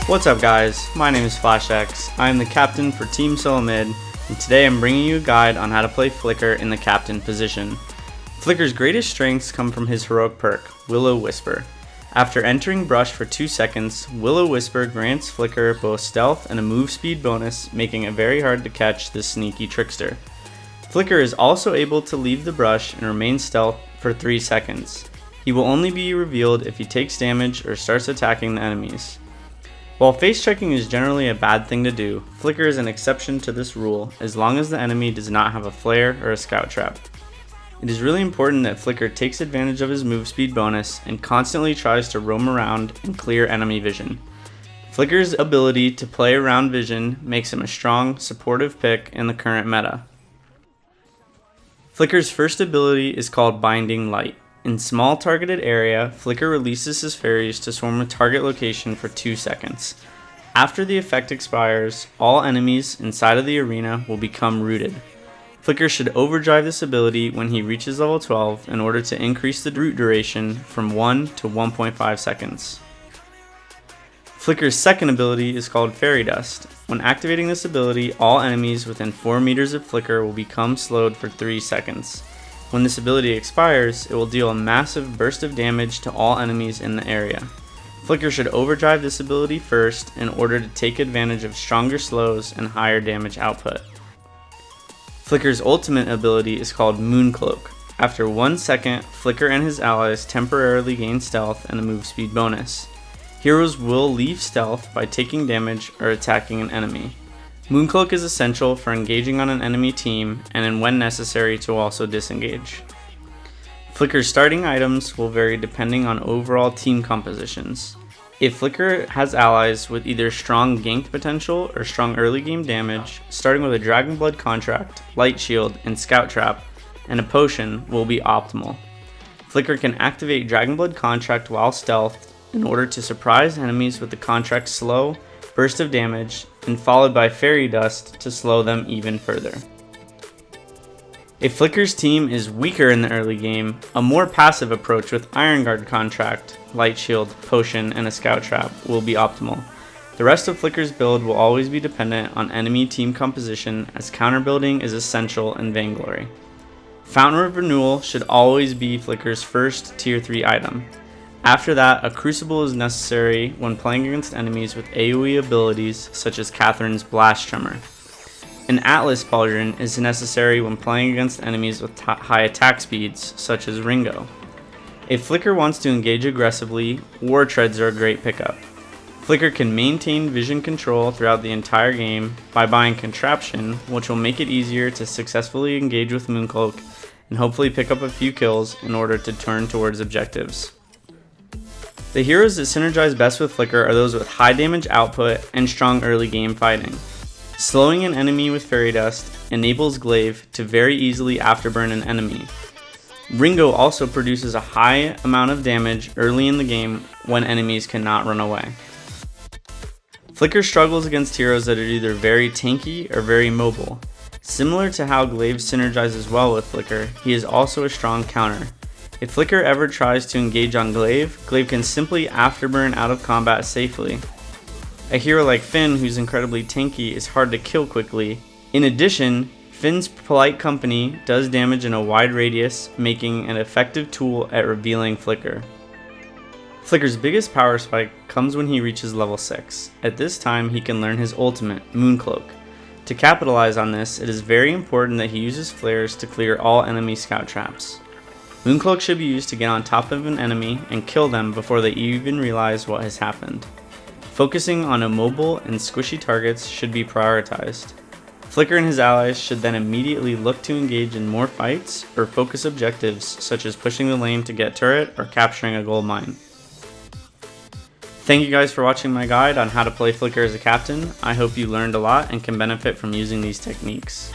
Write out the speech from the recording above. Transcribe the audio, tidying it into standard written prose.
What's up guys, my name is FlashX, I am the captain for Team Solo Mid, and today I'm bringing you a guide on how to play Flicker in the captain position. Flicker's greatest strengths come from his heroic perk, Will-O-Wisp. After entering brush for 2 seconds, Will-O-Wisp grants Flicker both stealth and a move speed bonus, making it very hard to catch this sneaky trickster. Flicker is also able to leave the brush and remain stealth for 3 seconds. He will only be revealed if he takes damage or starts attacking the enemies. While face checking is generally a bad thing to do, Flicker is an exception to this rule as long as the enemy does not have a flare or a scout trap. It is really important that Flicker takes advantage of his move speed bonus and constantly tries to roam around and clear enemy vision. Flicker's ability to play around vision makes him a strong, supportive pick in the current meta. Flicker's first ability is called Binding Light. In small targeted area, Flicker releases his fairies to swarm a target location for 2 seconds. After the effect expires, all enemies inside of the arena will become rooted. Flicker should overdrive this ability when he reaches level 12 in order to increase the root duration from 1 to 1.5 seconds. Flicker's second ability is called Fairy Dust. When activating this ability, all enemies within 4 meters of Flicker will become slowed for 3 seconds. When this ability expires, it will deal a massive burst of damage to all enemies in the area. Flicker should overdrive this ability first in order to take advantage of stronger slows and higher damage output. Flicker's ultimate ability is called Mooncloak. After 1 second, Flicker and his allies temporarily gain stealth and a move speed bonus. Heroes will leave stealth by taking damage or attacking an enemy. Mooncloak is essential for engaging on an enemy team and when necessary to also disengage. Flicker's starting items will vary depending on overall team compositions. If Flicker has allies with either strong gank potential or strong early game damage, starting with a Dragon Blood Contract, Light Shield, and Scout Trap, and a potion will be optimal. Flicker can activate Dragon Blood Contract while stealth in order to surprise enemies with the contract's slow burst of damage, and followed by Fairy Dust to slow them even further. If Flicker's team is weaker in the early game, a more passive approach with Iron Guard Contract, Light Shield, Potion, and a Scout Trap will be optimal. The rest of Flicker's build will always be dependent on enemy team composition, as counter building is essential in Vainglory. Fountain of Renewal should always be Flicker's first tier 3 item. After that, a Crucible is necessary when playing against enemies with AoE abilities such as Catherine's Blast Tremor. An Atlas Pauldron is necessary when playing against enemies with high attack speeds such as Ringo. If Flicker wants to engage aggressively, War Treads are a great pickup. Flicker can maintain vision control throughout the entire game by buying Contraption, which will make it easier to successfully engage with Mooncloak and hopefully pick up a few kills in order to turn towards objectives. The heroes that synergize best with Flicker are those with high damage output and strong early game fighting. Slowing an enemy with Fairy Dust enables Glaive to very easily afterburn an enemy. Ringo also produces a high amount of damage early in the game when enemies cannot run away. Flicker struggles against heroes that are either very tanky or very mobile. Similar to how Glaive synergizes well with Flicker, he is also a strong counter. If Flicker ever tries to engage on Glaive, Glaive can simply afterburn out of combat safely. A hero like Finn, who's incredibly tanky, is hard to kill quickly. In addition, Finn's polite company does damage in a wide radius, making an effective tool at revealing Flicker. Flicker's biggest power spike comes when he reaches level 6. At this time, he can learn his ultimate, Mooncloak. To capitalize on this, it is very important that he uses flares to clear all enemy scout traps. Mooncloak should be used to get on top of an enemy and kill them before they even realize what has happened. Focusing on immobile and squishy targets should be prioritized. Flicker and his allies should then immediately look to engage in more fights or focus objectives such as pushing the lane to get turret or capturing a gold mine. Thank you guys for watching my guide on how to play Flicker as a captain. I hope you learned a lot and can benefit from using these techniques.